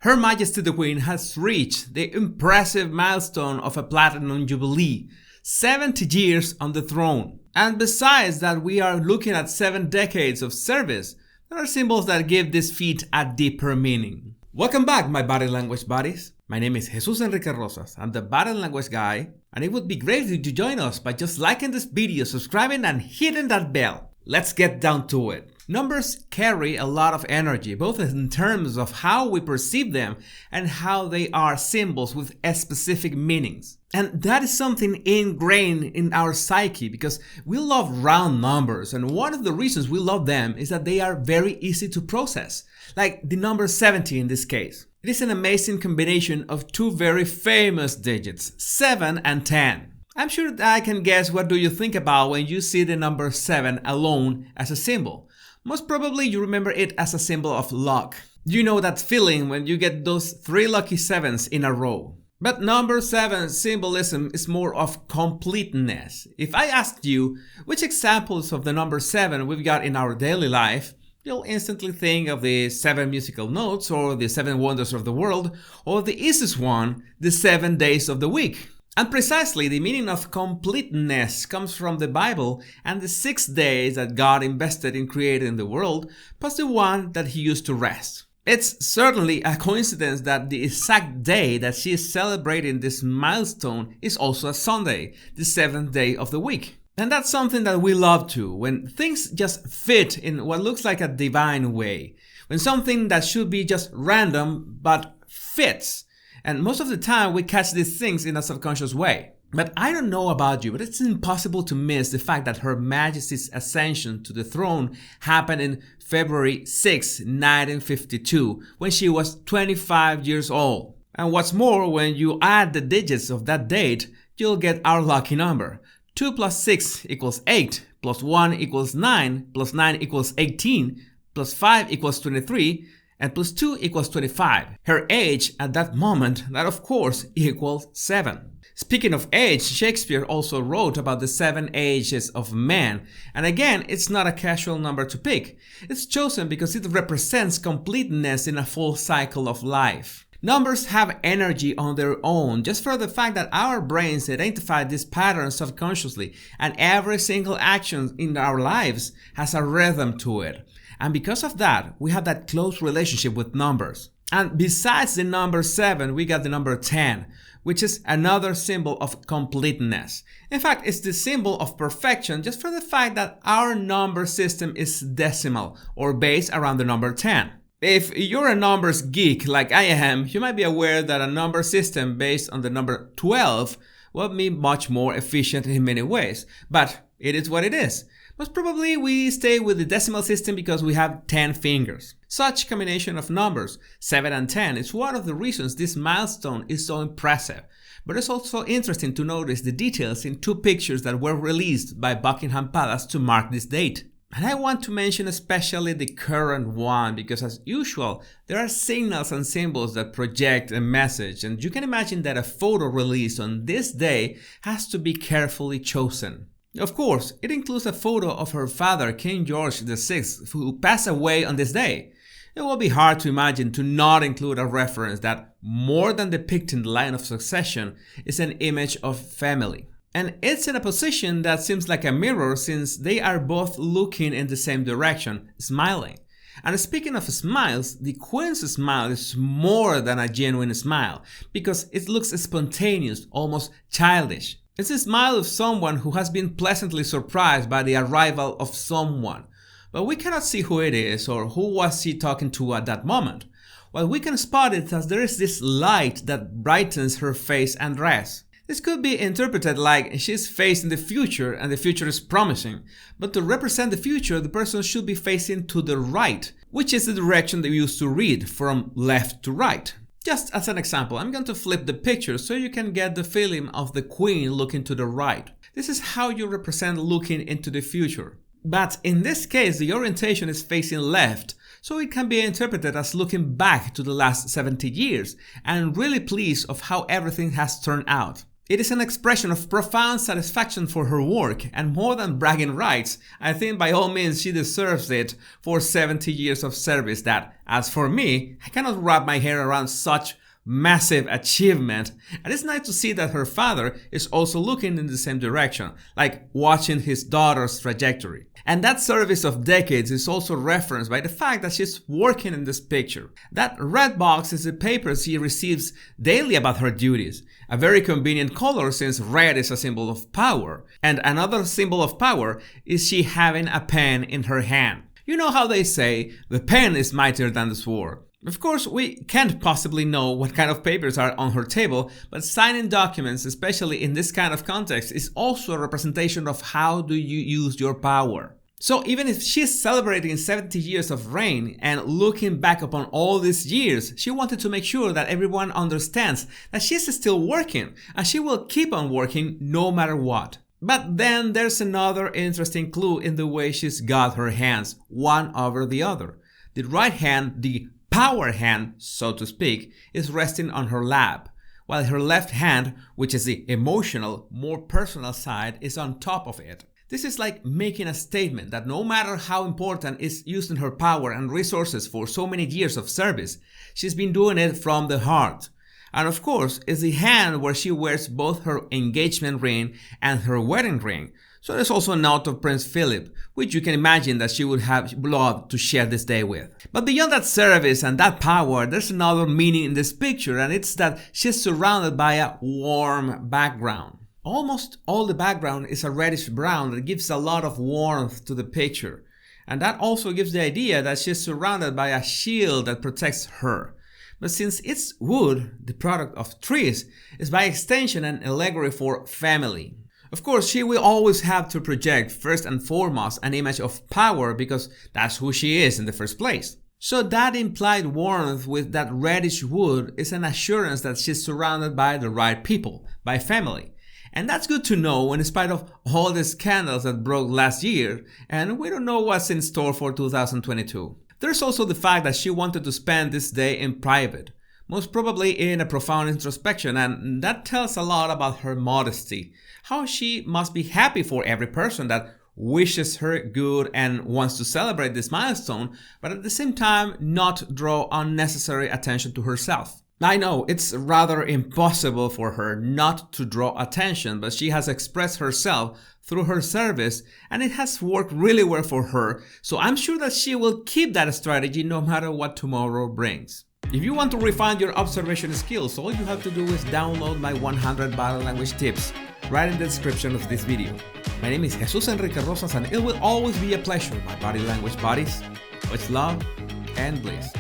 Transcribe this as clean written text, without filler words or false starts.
Her Majesty the Queen has reached the impressive milestone of a Platinum Jubilee, 70 years on the throne. And besides that we are looking at 7 decades of service, there are symbols that give this feat a deeper meaning. Welcome back, my body language buddies. My name is Jesus Enrique Rosas. I'm the body language guy, and it would be great if you join us by just liking this video, subscribing, and hitting that bell. Let's get down to it. Numbers carry a lot of energy, both in terms of how we perceive them and how they are symbols with specific meanings. And that is something ingrained in our psyche because we love round numbers, and one of the reasons we love them is that they are very easy to process, like the number 70 in this case. It is an amazing combination of two very famous digits, 7 and 10. I'm sure that I can guess what do you think about when you see the number 7 alone as a symbol. Most probably you remember it as a symbol of luck. You know that feeling when you get those 3 lucky 7s in a row. But number 7 symbolism is more of completeness. If I asked you which examples of the number 7 we've got in our daily life, you'll instantly think of the 7 musical notes or the 7 wonders of the world, or the easiest one, the 7 days of the week. And precisely the meaning of completeness comes from the Bible and the 6 days that God invested in creating the world, plus the one that He used to rest. It's certainly a coincidence that the exact day that she is celebrating this milestone is also a Sunday, the 7th day of the week. And that's something that we love too, when things just fit in what looks like a divine way, when something that should be just random but fits. And most of the time we catch these things in a subconscious way. But I don't know about you, but it's impossible to miss the fact that Her Majesty's ascension to the throne happened in February 6, 1952, when she was 25 years old. And what's more, when you add the digits of that date, you'll get our lucky number. 2 plus 6 equals 8, plus 1 equals 9, plus 9 equals 18, plus 5 equals 23, and plus 2 equals 25. Her age at that moment, that of course equals 7. Speaking of age, Shakespeare also wrote about the 7 ages of man, and again, it's not a casual number to pick. It's chosen because it represents completeness in a full cycle of life. Numbers have energy on their own, just for the fact that our brains identify these patterns subconsciously, and every single action in our lives has a rhythm to it. And because of that, we have that close relationship with numbers. And besides the number 7, we got the number 10, which is another symbol of completeness. In fact, it's the symbol of perfection just for the fact that our number system is decimal, or based around the number 10. If you're a numbers geek like I am, you might be aware that a number system based on the number 12 will be much more efficient in many ways, but it is what it is. Most probably we stay with the decimal system because we have 10 fingers. Such combination of numbers, 7 and 10, is one of the reasons this milestone is so impressive. But it's also interesting to notice the details in 2 pictures that were released by Buckingham Palace to mark this date. And I want to mention especially the current one because, as usual, there are signals and symbols that project a message, and you can imagine that a photo released on this day has to be carefully chosen. Of course, it includes a photo of her father, King George VI, who passed away on this day. It will be hard to imagine to not include a reference that, more than depicting the line of succession, is an image of family. And it's in a position that seems like a mirror since they are both looking in the same direction, smiling. And speaking of smiles, the Queen's smile is more than a genuine smile because it looks spontaneous, almost childish. It's a smile of someone who has been pleasantly surprised by the arrival of someone. But we cannot see who it is or who was she talking to at that moment. Well, we can spot it as there is this light that brightens her face and dress. This could be interpreted like she's facing the future and the future is promising, but to represent the future, the person should be facing to the right, which is the direction they used to read, from left to right. Just as an example, I'm going to flip the picture so you can get the feeling of the Queen looking to the right. This is how you represent looking into the future. But in this case, the orientation is facing left, so it can be interpreted as looking back to the last 70 years and really pleased of how everything has turned out. It is an expression of profound satisfaction for her work, and more than bragging rights, I think by all means she deserves it for 70 years of service that, as for me, I cannot wrap my head around such massive achievement. And it's nice to see that her father is also looking in the same direction, like watching his daughter's trajectory. And that service of decades is also referenced by the fact that she's working in this picture. That red box is the paper she receives daily about her duties. A very convenient color since red is a symbol of power. And another symbol of power is she having a pen in her hand. You know how they say, the pen is mightier than the sword. Of course, we can't possibly know what kind of papers are on her table, but signing documents, especially in this kind of context, is also a representation of how do you use your power. So even if she's celebrating 70 years of reign and looking back upon all these years, she wanted to make sure that everyone understands that she's still working, and she will keep on working no matter what. But then there's another interesting clue in the way she's got her hands, one over the other. The right hand, the power hand, so to speak, is resting on her lap, while her left hand, which is the emotional, more personal side, is on top of it. This is like making a statement that no matter how important is using her power and resources for so many years of service, she's been doing it from the heart. And of course, it's the hand where she wears both her engagement ring and her wedding ring. So there's also a note of Prince Philip, which you can imagine that she would have loved to share this day with. But beyond that service and that power, there's another meaning in this picture, and it's that she's surrounded by a warm background. Almost all the background is a reddish brown that gives a lot of warmth to the picture. And that also gives the idea that she's surrounded by a shield that protects her. But since it's wood, the product of trees, is by extension an allegory for family. Of course, she will always have to project first and foremost an image of power because that's who she is in the first place. So that implied warmth with that reddish wood is an assurance that she's surrounded by the right people, by family. And that's good to know in spite of all the scandals that broke last year, and we don't know what's in store for 2022. There's also the fact that she wanted to spend this day in private, most probably in a profound introspection, and that tells a lot about her modesty, how she must be happy for every person that wishes her good and wants to celebrate this milestone, but at the same time not draw unnecessary attention to herself. I know it's rather impossible for her not to draw attention, but she has expressed herself through her service and it has worked really well for her, so I'm sure that she will keep that strategy no matter what tomorrow brings. If you want to refine your observation skills, all you have to do is download my 100 body language tips right in the description of this video. My name is Jesus Enrique Rosas and it will always be a pleasure, my body language buddies. Much love and bliss.